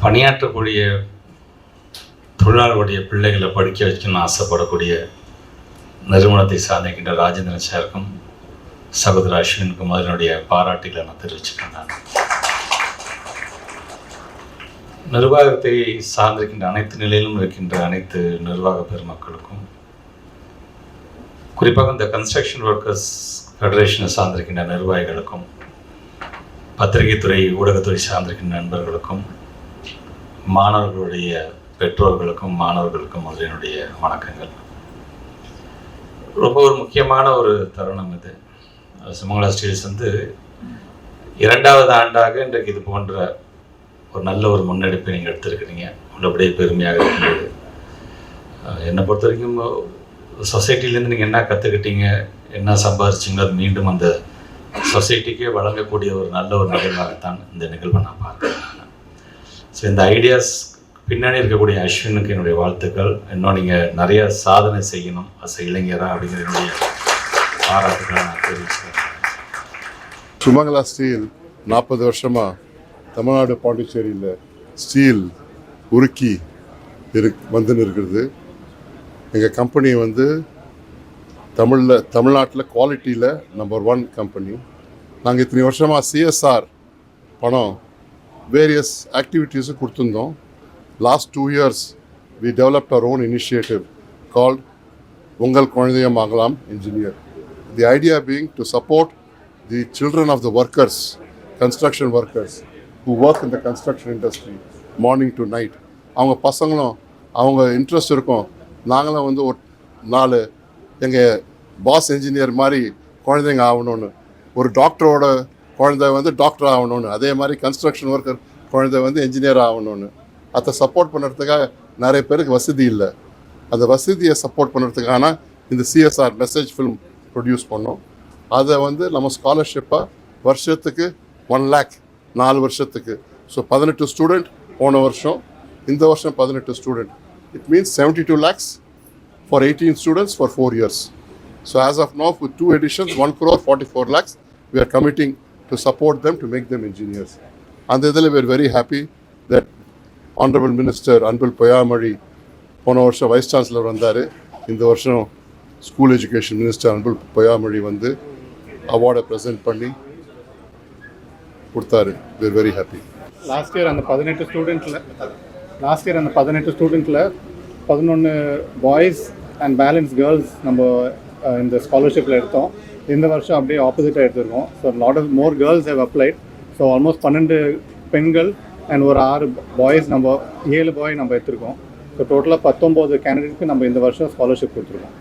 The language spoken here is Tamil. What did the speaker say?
பணியாற்றக்கூடிய தொழிலாளர்களுடைய பிள்ளைகளை படிக்க வைக்கணும்னு ஆசைப்படக்கூடிய நிறுவனத்தை சார்ந்திருக்கின்ற ராஜேந்திரன் சாருக்கும் சகோதரர் அஸ்வினுக்கும் அதனுடைய பாராட்டுகளை நான் தெரிவிச்சுக்கிறேன். நிர்வாகத்தை சார்ந்திருக்கின்ற அனைத்து நிலையிலும் இருக்கின்ற அனைத்து நிர்வாக பெருமக்களுக்கும், குறிப்பாக இந்த கன்ஸ்ட்ரக்ஷன் ஒர்க்கர்ஸ் ஃபெடரேஷனை சார்ந்திருக்கின்ற நிர்வாகிகளுக்கும், பத்திரிகை துறை ஊடகத்துறை சார்ந்திருக்கின்ற நண்பர்களுக்கும், மாணவர்களுடைய பெற்றோர்களுக்கும் மாணவர்களுக்கும் அதனுடைய வணக்கங்கள். ரொம்ப ஒரு முக்கியமான ஒரு தருணம் இது. சுமங்கலா ஸ்டீல்ஸ் வந்து 2வது ஆண்டாக இன்றைக்கு இது போன்ற ஒரு நல்ல ஒரு முன்னெடுப்பை நீங்கள் எடுத்திருக்கிறீங்க. உள்ளபடியே பெருமையாக இருக்கிறது. என்னை பொறுத்த வரைக்கும் சொசைட்டிலேருந்து நீங்கள் என்ன கற்றுக்கிட்டீங்க, என்ன சம்பாதிச்சிங்க, அது மீண்டும் அந்த சொசைட்டிக்கே வழங்கக்கூடிய ஒரு நல்ல ஒரு நிகழ்வாகத்தான் இந்த நிகழ்வை நான் பார்க்குறேன். ஸோ இந்த ஐடியாஸ் பின்னாடி இருக்கக்கூடிய அஸ்வினுக்கு என்னுடைய வாழ்த்துக்கள். இன்னும் நீங்கள் நிறைய சாதனை செய்யணும் அஸ் இளைஞராக அப்படிங்கிற என்னுடைய பாராட்டுக்களை நான் தெரிவிச்சுக்கிறேன். சுமங்கலா ஸ்டீல் 40 வருஷமாக தமிழ்நாடு பாண்டிச்சேரியில் ஸ்டீல் உருக்கி வந்துன்னு இருக்கிறது. எங்கள் கம்பெனி வந்து தமிழ்நாட்டில் குவாலிட்டியில் நம்பர் 1 கம்பெனி. நாங்கள் இத்தனை வருஷமாக சிஎஸ்ஆர் பணம் வேரியஸ் ஆக்டிவிட்டீஸும் கொடுத்துருந்தோம். Last 2 years we developed our own initiative called உங்கள் குழந்தையும் ஆகலாம் engineer. The idea being to support the children of the workers, construction workers who work in the construction industry morning to night. அவங்க பசங்களும் அவங்க இன்ட்ரெஸ்ட் இருக்கும். நாங்களும் வந்து ஒரு 4 எங்கள் பாஸ் என்ஜினியர் மாதிரி குழந்தைங்க ஆகணும்னு, ஒரு டாக்டரோட குழந்தை வந்து டாக்டர் ஆகணும்னு, அதே மாதிரி கன்ஸ்ட்ரக்ஷன் ஒர்க்கர் குழந்தை வந்து என்ஜினியர் ஆகணும்னு. அதை சப்போர்ட் பண்ணுறதுக்காக நிறைய பேருக்கு வசதி இல்லை. அந்த வசதியை சப்போர்ட் பண்ணுறதுக்கான இந்த சிஎஸ்ஆர் மெசேஜ் ஃபிலிம் ப்ரொடியூஸ் பண்ணோம். அதை வந்து நம்ம ஸ்காலர்ஷிப்பாக வருஷத்துக்கு 1 lakh 4 வருஷத்துக்கு. ஸோ 18 ஸ்டூடெண்ட் போன வருஷம், இந்த வருஷம் 18 student. It means 72 lakhs for 18 students for 4 years. So as of now, with 2 editions, 1,44 lakhs, we are committing to support them to make them engineers. And we are very happy that Honorable Minister Anbil Poyamari, போன வருஷம் வைஸ் சான்சலர் வந்தார். இந்த வருஷம் school education minister Anbil Poyyamozhi வந்து அவார்டை ப்ரெசென்ட் பண்ணி கொடுத்தாரு. we are very happy. Last year அந்த 18 ஸ்டூடெண்ட்டில் 11 பாய்ஸ் அண்ட் பேலன்ஸ் கேர்ள்ஸ் நம்ம இந்த ஸ்காலர்ஷிப்பில் எடுத்தோம். இந்த வருஷம் அப்படியே ஆப்போசிட்டாக எடுத்திருக்கோம். So lot of more girls have applied. So almost 12 பெண்கள் அண்ட் ஒரு 6 பாய்ஸ், நம்ம 7 பாய் நம்ம எடுத்திருக்கோம். ஸோ டோட்டலாக 19 கேண்டிடேட்க்கு நம்ம இந்த வருஷம் ஸ்காலர்ஷிப் கொடுத்துருக்கோம்.